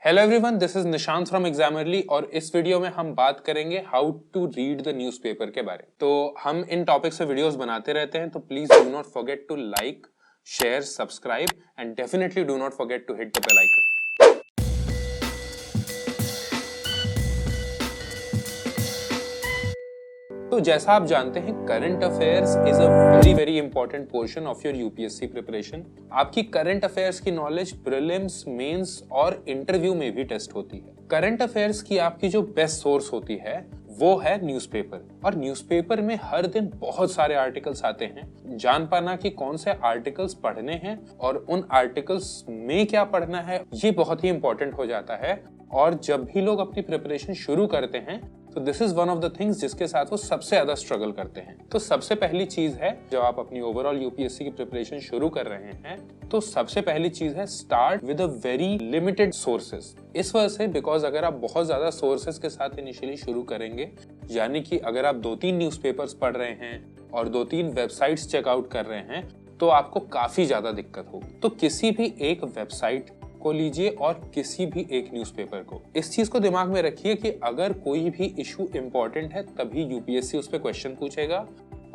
Hello everyone, this is Nishant from एग्जामरली और इस वीडियो में हम बात करेंगे how to read the newspaper के बारे में। तो हम इन टॉपिक्स पे वीडियोस बनाते रहते हैं, तो please do not forget to like, share, subscribe and definitely do not forget to hit the bell icon. तो जैसा आप जानते हैं, current affairs is a very very important portion of your UPSC preparation. आपकी करंट अफेयर्स की knowledge prelims, mains और interview में भी टेस्ट होती है। करंट अफेयर्स की आपकी जो बेस्ट सोर्स होती है वो है न्यूज़पेपर, और न्यूज़पेपर में हर दिन बहुत सारे आर्टिकल्स आते हैं। जान पाना कि कौन से आर्टिकल्स पढ़ने हैं और उन आर्टिकल्स में क्या पढ़ना है, ये बहुत ही इंपॉर्टेंट हो जाता है। और जब भी लोग अपनी प्रिपरेशन शुरू करते हैं तो this is one of the things जिसके साथ वो सबसे ज्यादा स्ट्रगल करते हैं। तो सबसे पहली चीज है, जब आप अपनी ओवरऑल यूपीएससी की प्रिपरेशन शुरू कर रहे हैं, तो सबसे पहली चीज है start with a very limited sources. इस वजह से बिकॉज अगर आप बहुत ज्यादा सोर्सेज के साथ इनिशियली शुरू करेंगे, यानी कि अगर आप 2-3 न्यूज़पेपर्स पढ़ रहे हैं और 2-3 वेबसाइट्स चेकआउट कर रहे हैं, तो आपको काफी ज्यादा दिक्कत होगी। तो किसी भी एक वेबसाइट को लीजिए और किसी भी एक न्यूज़पेपर को। इस चीज को दिमाग में रखिए कि अगर कोई भी इशू इंपॉर्टेंट है तभी यूपीएससी उस पर क्वेश्चन पूछेगा,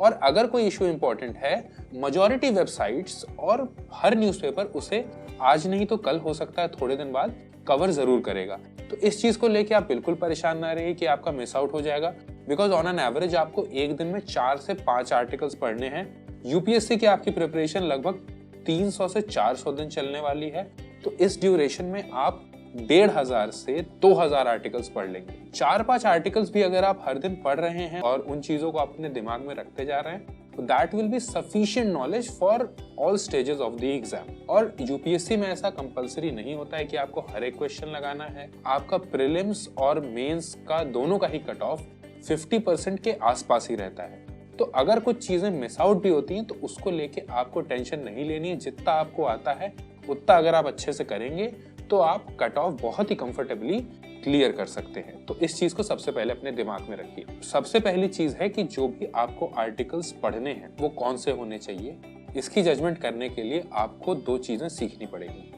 और अगर कोई इशू इंपॉर्टेंट है, मेजॉरिटी वेबसाइट्स और हर न्यूज़पेपर उसे आज नहीं तो कल, हो सकता है थोड़े दिन बाद, कवर जरूर करेगा। तो इस चीज को लेके आप बिल्कुल परेशान ना रहिए कि आपका मिस आउट हो जाएगा, बिकॉज ऑन एन एवरेज आपको एक दिन में 4 से 5 आर्टिकल्स पढ़ने हैं। यूपीएससी की आपकी प्रिपरेशन लगभग 300 से 400 दिन चलने वाली है, तो इस ड्यूरेशन में आप 1500 से 2000 आर्टिकल्स पढ़ लेंगे। 4-5 आर्टिकल्स भी अगर आप हर दिन पढ़ रहे हैं और उन चीजों को अपने दिमाग में रखते जा रहे हैं, तो that will be sufficient knowledge for all stages of the exam. और यूपीएससी में ऐसा कंपलसरी नहीं होता है कि आपको हर एक क्वेश्चन लगाना है। आपका प्रीलिम्स और मेंस का दोनों का ही कट ऑफ 50% के आसपास ही रहता है। तो अगर कुछ चीजें मिस आउट भी होती हैं तो उसको लेके आपको टेंशन नहीं लेनी है। जितना आपको आता है उतना अगर आप अच्छे से करेंगे तो आप कट ऑफ बहुत ही कंफर्टेबली क्लियर कर सकते हैं। तो इस चीज को सबसे पहले अपने दिमाग में रखिए। सबसे पहली चीज है कि जो भी आपको आर्टिकल्स पढ़ने हैं वो कौन से होने चाहिए, इसकी जजमेंट करने के लिए आपको 2 चीजें सीखनी पड़ेगी।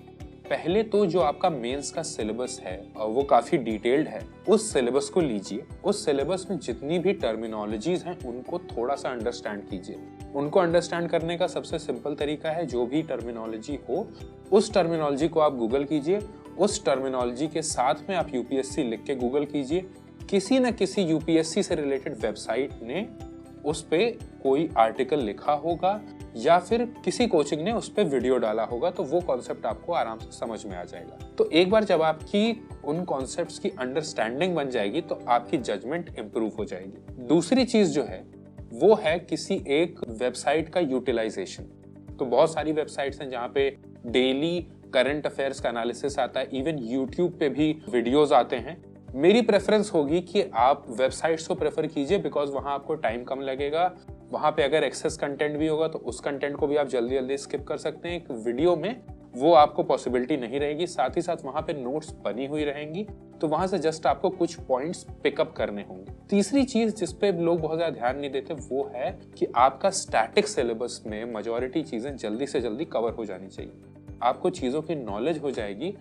पहले तो जो आपका मेंस का सिलेबस है वो काफी डिटेल्ड है, उस सिलेबस को लीजिए। उस सिलेबस में जितनी भी टर्मिनोलॉजीज हैं उनको थोड़ा सा अंडरस्टैंड कीजिए। उनको अंडरस्टैंड करने का सबसे सिंपल तरीका है, जो भी टर्मिनोलॉजी हो उस टर्मिनोलॉजी को आप गूगल कीजिए। उस टर्मिनोलॉजी के साथ में आप यूपीएससी लिख के गूगल कीजिए। किसी न किसी यूपीएससी से रिलेटेड वेबसाइट ने उस पे कोई आर्टिकल लिखा होगा या फिर किसी कोचिंग ने उस पे वीडियो डाला होगा, तो वो कॉन्सेप्ट आपको आराम से समझ में आ जाएगा। तो एक बार जब आपकी उन कॉन्सेप्ट्स की अंडरस्टैंडिंग बन जाएगी तो आपकी जजमेंट इंप्रूव हो जाएगी। दूसरी चीज जो है वो है किसी एक वेबसाइट का यूटिलाइजेशन। तो बहुत सारी वेबसाइट्स हैं जहाँ पे डेली करंट अफेयर्स का एनालिसिस आता है, इवन यूट्यूब पे भी वीडियोस आते हैं। मेरी प्रेफरेंस होगी कि आप वेबसाइट्स को प्रेफर कीजिए, बिकॉज वहां आपको टाइम कम लगेगा। वहां पे अगर एक्सेस कंटेंट भी होगा तो उस कंटेंट को भी आप जल्दी जल्दी स्किप कर सकते हैं। एक वीडियो में वो आपको पॉसिबिलिटी नहीं रहेगी। साथ ही साथ वहां पे नोट्स बनी हुई रहेंगी, तो वहां से जस्ट आपको कुछ पॉइंट्स पिकअप करने होंगे। तीसरी चीज जिसपे लोग बहुत ज्यादा ध्यान नहीं देते वो है कि आपका स्टैटिक सिलेबस में मेजॉरिटी चीजें जल्दी से जल्दी कवर हो जानी चाहिए। आपको चीजों की नॉलेज हो जाएगी,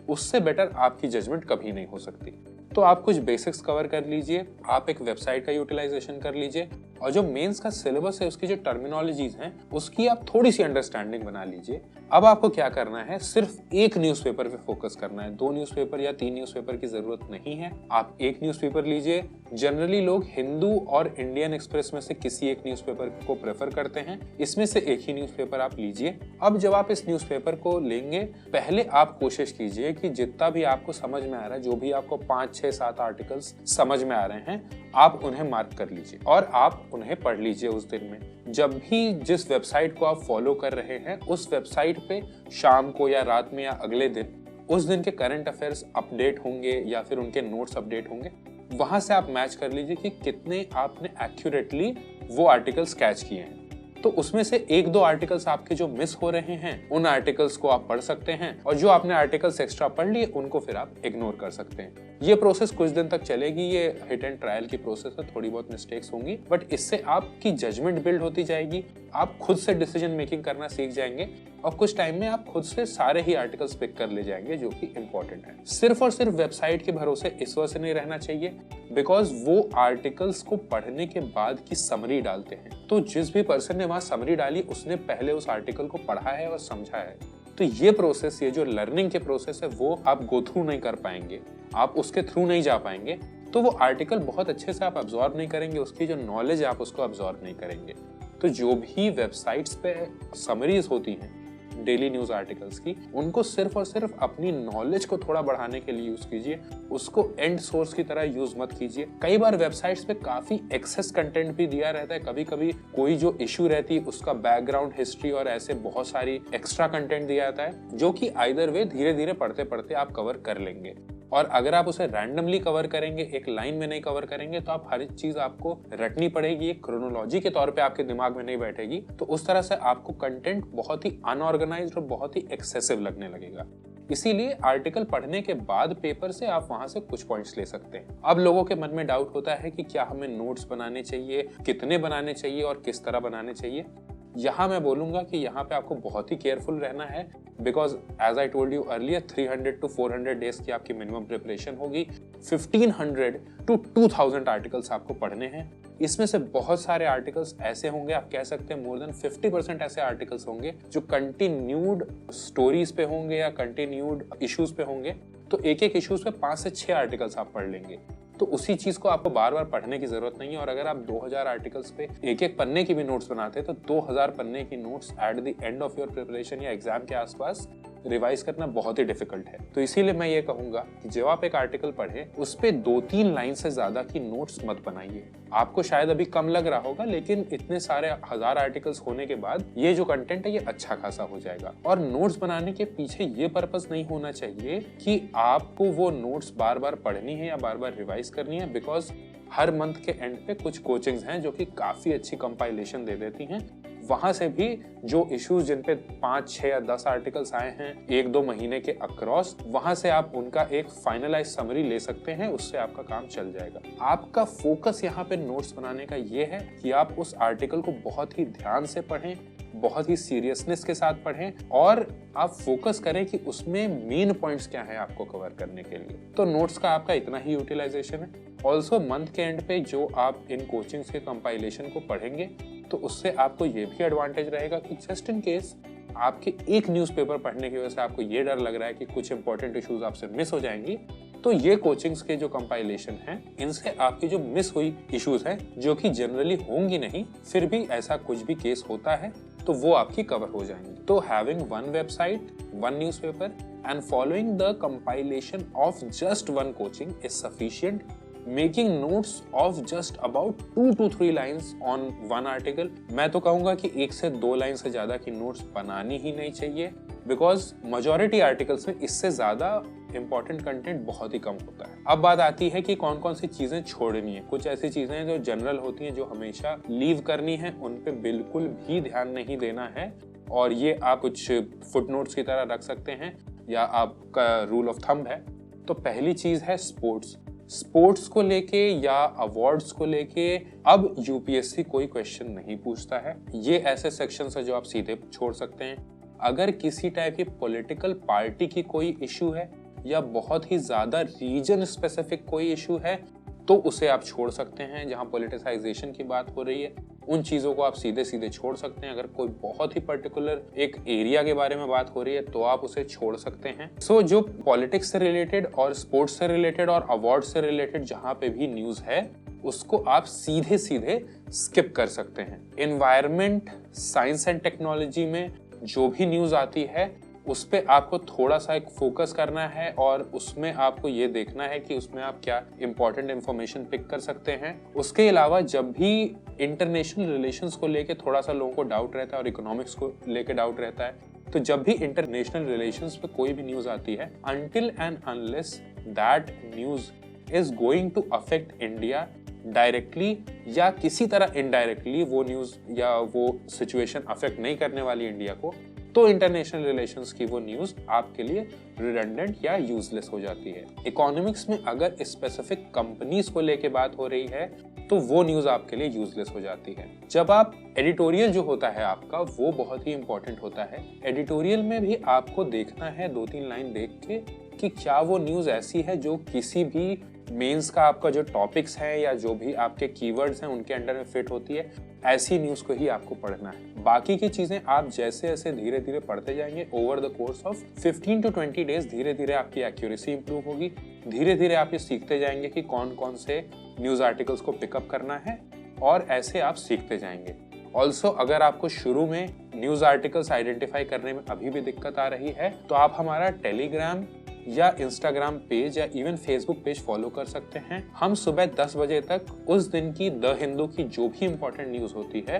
उससे बेटर आपकी जजमेंट कभी नहीं हो सकती। तो आप कुछ बेसिक्स कवर कर लीजिए, आप एक वेबसाइट का यूटिलाइजेशन कर लीजिए, और जो मेंस का सिलेबस है उसकी जो टर्मिनोलॉजीज हैं उसकी आप थोड़ी सी अंडरस्टैंडिंग बना लीजिए। अब आपको क्या करना है, सिर्फ एक न्यूज़पेपर पे फोकस करना है। 2 न्यूज़पेपर या 3 न्यूज़पेपर की जरूरत नहीं है। आप एक न्यूज़पेपर लीजिए। जनरली लोग हिंदू और इंडियन एक्सप्रेस में से किसी एक न्यूज़पेपर को प्रेफर करते हैं। इसमें से एक ही न्यूज़पेपर आप लीजिए। अब जब आप इस न्यूज़पेपर को लेंगे, पहले आप कोशिश कीजिए कि जितना भी आपको समझ में आ रहा है, जो भी आपको 5, 6, 7 आर्टिकल्स समझ में आ रहे हैं, आप उन्हें मार्क कर लीजिए और आप उन्हें पढ़ लीजिए उस दिन में। जब भी जिस वेबसाइट को आप फॉलो कर रहे हैं उस वेबसाइट पे शाम को या रात में या अगले दिन उस दिन के करंट अफेयर्स अपडेट होंगे या फिर उनके नोट्स अपडेट होंगे। वहां से आप मैच कर लीजिए कि कितने आपने एक्यूरेटली वो आर्टिकल्स कैच किए हैं। तो उसमें से 1-2 आर्टिकल्स आपके जो मिस हो रहे हैं उन आर्टिकल्स को आप पढ़ सकते हैं, और जो आपने आर्टिकल्स एक्स्ट्रा पढ़ लिए उनको फिर आप इग्नोर कर सकते हैं। ये प्रोसेस कुछ दिन तक चलेगी। ये हिट एंड ट्रायल की प्रोसेस है, थोड़ी बहुत मिस्टेक्स होंगी, बट इससे आपकी जजमेंट बिल्ड होती जाएगी। आप खुद से डिसीजन मेकिंग करना सीख जाएंगे और कुछ टाइम में आप खुद से सारे ही आर्टिकल्स पिक कर ले जाएंगे जो कि इंपॉर्टेंट है। सिर्फ और सिर्फ वेबसाइट के भरोसे इस वजह से नहीं रहना चाहिए बिकॉज वो आर्टिकल्स को पढ़ने के बाद की समरी डालते हैं। तो जिस भी पर्सन ने वहां समरी डाली उसने पहले उस आर्टिकल को पढ़ा है और समझा है। तो ये प्रोसेस, ये जो लर्निंग के प्रोसेस है वो आप गो थ्रू नहीं कर पाएंगे, आप उसके थ्रू नहीं जा पाएंगे, तो वो आर्टिकल बहुत अच्छे से आप अब्जॉर्ब नहीं करेंगे, उसकी जो नॉलेज है आप उसको अब्जॉर्ब नहीं करेंगे। तो जो भी वेबसाइट्स पे समरीज होती हैं डेली न्यूज आर्टिकल्स की, उनको सिर्फ और सिर्फ अपनी नॉलेज को थोड़ा बढ़ाने के लिए यूज कीजिए, उसको एंड सोर्स की तरह यूज मत कीजिए। कई बार वेबसाइट्स पे काफी एक्सेस कंटेंट भी दिया रहता है, कभी कभी कोई जो इश्यू रहती है उसका बैकग्राउंड हिस्ट्री और ऐसे बहुत सारी एक्स्ट्रा कंटेंट दिया जाता है जो कि आइदर वे धीरे धीरे पढ़ते पढ़ते आप कवर कर लेंगे। और अगर आप उसे रैंडमली कवर करेंगे, एक लाइन में नहीं कवर करेंगे, तो आप हर एक चीज आपको रटनी पड़ेगी, एक क्रोनोलॉजी के तौर पे आपके दिमाग में नहीं बैठेगी। तो उस तरह से आपको कंटेंट बहुत ही अनऑर्गेनाइज्ड और बहुत ही एक्सेसिव लगने लगेगा। इसीलिए आर्टिकल पढ़ने के बाद पेपर से आप वहां से कुछ पॉइंट्स ले सकते हैं। अब लोगों के मन में डाउट होता है कि क्या हमें नोट्स बनाने चाहिए, कितने बनाने चाहिए और किस तरह बनाने चाहिए। यहाँ मैं बोलूंगा कि यहाँ पे आपको बहुत ही केयरफुल रहना है because as I told you earlier 300 to 400 days की आपकी मिनिमम प्रिपरेशन होगी। 1500 to 2000 आर्टिकल्स आपको पढ़ने हैं। इसमें से बहुत सारे आर्टिकल्स ऐसे होंगे, आप कह सकते हैं मोर देन 50% ऐसे आर्टिकल्स होंगे जो कंटिन्यूड स्टोरीज पे होंगे या कंटिन्यूड इश्यूज पे होंगे। तो एक एक इश्यूज पे 5 से 6 आर्टिकल्स आप पढ़ लेंगे। तो उसी चीज को आपको बार बार पढ़ने की जरूरत नहीं है। और अगर आप 2000 आर्टिकल्स पे एक एक पन्ने की भी नोट्स बनाते हैं तो 2000 पन्ने की notes at the end of your preparation या एग्जाम के आसपास रिवाइज करना बहुत ही डिफिकल्ट है। तो इसीलिए मैं ये कहूंगा कि जब आप एक आर्टिकल पढ़े उस पे 2-3 लाइन से ज्यादा की नोट्स मत बनाइए। आपको शायद अभी कम लग रहा होगा लेकिन इतने सारे 1000 आर्टिकल्स होने के बाद ये जो कंटेंट है ये अच्छा खासा हो जाएगा। और नोट्स बनाने के पीछे ये पर्पस नहीं होना चाहिए कि आपको वो नोट्स बार बार पढ़नी है या बार बार रिवाइज करनी है, बिकॉज हर मंथ के एंड पे कुछ कोचिंग्स हैं जो कि काफी अच्छी कंपाइलेशन दे देती हैं। वहां से भी जो इश्यूज जिन पे 5, 6 या 10 आर्टिकल्स आए हैं 1-2 महीने के अक्रॉस, वहां से आप उनका एक फाइनलाइज समरी ले सकते हैं, उससे आपका काम चल जाएगा। आपका फोकस यहाँ पे नोट्स बनाने का ये है कि आप उस आर्टिकल को बहुत ही ध्यान से पढ़ें, बहुत ही सीरियसनेस के साथ पढ़ें और आप फोकस करें कि उसमें मेन पॉइंट्स क्या है आपको कवर करने के लिए। तो नोट्स का आपका इतना ही यूटिलाइजेशन है। ऑल्सो मंथ के एंड पे जो आप इन कोचिंग्स के कंपाइलेशन को पढ़ेंगे तो उससे आपको ये भी एडवांटेज रहेगा कि जस्ट इन केस आपके एक न्यूज़पेपर पढ़ने की वजह से आपको ये डर लग रहा है कि कुछ इंपॉर्टेंट इश्यूज आपसे मिस हो जाएंगी, तो ये कोचिंग्स के जो कंपाइलेशन हैं इनसे आपकी जो मिस हुई इश्यूज हैं जो कि जनरली होंगी नहीं, फिर भी ऐसा कुछ भी केस होता है तो वो आपकी कवर हो जाएंगी। तो having one website, one newspaper and following the compilation of just one coaching is sufficient. Making notes of just about 2 to 3 lines on one article, मैं तो कहूंगा कि 1 से 2 लाइन से ज्यादा की नोट्स बनानी ही नहीं चाहिए, बिकॉज मेजॉरिटी आर्टिकल्स में इससे ज्यादा इंपॉर्टेंट कंटेंट बहुत ही कम होता है। अब बात आती है कि कौन कौन सी चीजें छोड़नी है। कुछ ऐसी चीजें हैं जो जनरल होती हैं, जो हमेशा लीव करनी है, उन पे बिल्कुल भी ध्यान नहीं देना है और ये आप कुछ फुटनोट्स की तरह रख सकते हैं या आपका रूल ऑफ थंब है। तो पहली चीज है स्पोर्ट्स को लेके या अवार्ड्स को लेके अब यूपीएससी कोई क्वेश्चन नहीं पूछता है। ये ऐसे सेक्शंस है जो आप सीधे छोड़ सकते हैं। अगर किसी टाइप की पॉलिटिकल पार्टी की कोई इशू है या बहुत ही ज्यादा रीजन स्पेसिफिक कोई इशू है तो उसे आप छोड़ सकते हैं। जहां पॉलिटिसाइजेशन की बात हो रही है उन चीजों को आप सीधे सीधे छोड़ सकते हैं। अगर कोई बहुत ही पर्टिकुलर एक एरिया के बारे में बात हो रही है तो आप उसे छोड़ सकते हैं। सो जो पॉलिटिक्स से रिलेटेड और स्पोर्ट्स से रिलेटेड और अवार्ड से रिलेटेड जहां पे भी न्यूज है उसको आप सीधे सीधे स्किप कर सकते हैं। एनवायरमेंट, साइंस एंड टेक्नोलॉजी में जो भी न्यूज आती है उस पे आपको थोड़ा सा एक फोकस करना है और उसमें आपको ये देखना है कि उसमें आप क्या इंपॉर्टेंट इंफॉर्मेशन पिक कर सकते हैं। उसके अलावा जब भी इंटरनेशनल रिलेशंस को लेके थोड़ा सा लोगों को डाउट रहता है और इकोनॉमिक्स को लेके डाउट रहता है, तो जब भी इंटरनेशनल रिलेशंस पे कोई भी न्यूज आती है, until and unless that news is going to affect India directly या किसी तरह इनडायरेक्टली, वो न्यूज या वो सिचुएशन अफेक्ट नहीं करने वाली इंडिया को, तो इंटरनेशनल रिलेशंस की वो न्यूज आपके लिए रिडंडेंट या यूजलेस हो जाती है। इकोनॉमिक्स में अगर स्पेसिफिक कंपनीज को लेके बात हो रही है तो वो न्यूज आपके लिए यूजलेस हो जाती है। जब आप एडिटोरियल जो होता है आपका, वो बहुत ही इंपॉर्टेंट होता है। एडिटोरियल में भी आपको देखना है 2-3 लाइन देख के कि क्या वो न्यूज ऐसी है जो किसी भी मेंस का आपका जो टॉपिक्स है या जो भी आपके कीवर्ड्स हैं उनके अंडर में फिट होती है। ऐसी न्यूज को ही आपको पढ़ना है। बाकी की चीजें आप जैसे जैसे धीरे धीरे पढ़ते जाएंगे over the course of 15 to 20 days, धीरे धीरे आपकी एक्यूरेसी इंप्रूव होगी। धीरे धीरे आप ये सीखते जाएंगे कि कौन कौन से न्यूज आर्टिकल्स को पिकअप करना है और ऐसे आप सीखते जाएंगे। ऑल्सो अगर आपको शुरू में न्यूज आर्टिकल्स आइडेंटिफाई करने में अभी भी दिक्कत आ रही है तो आप हमारा टेलीग्राम या इंस्टाग्राम पेज या इवन फेसबुक पेज फॉलो कर सकते हैं। हम सुबह 10 बजे तक उस दिन की द हिंदू की जो भी इंपॉर्टेंट न्यूज होती है,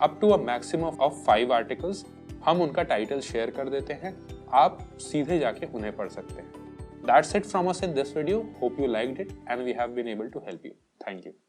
up to a maximum of 5 articles, हम उनका टाइटल शेयर कर देते हैं। आप सीधे जाके उन्हें पढ़ सकते हैं। That's it from us in this video. Hope you liked it and we have been able to help you. Thank you.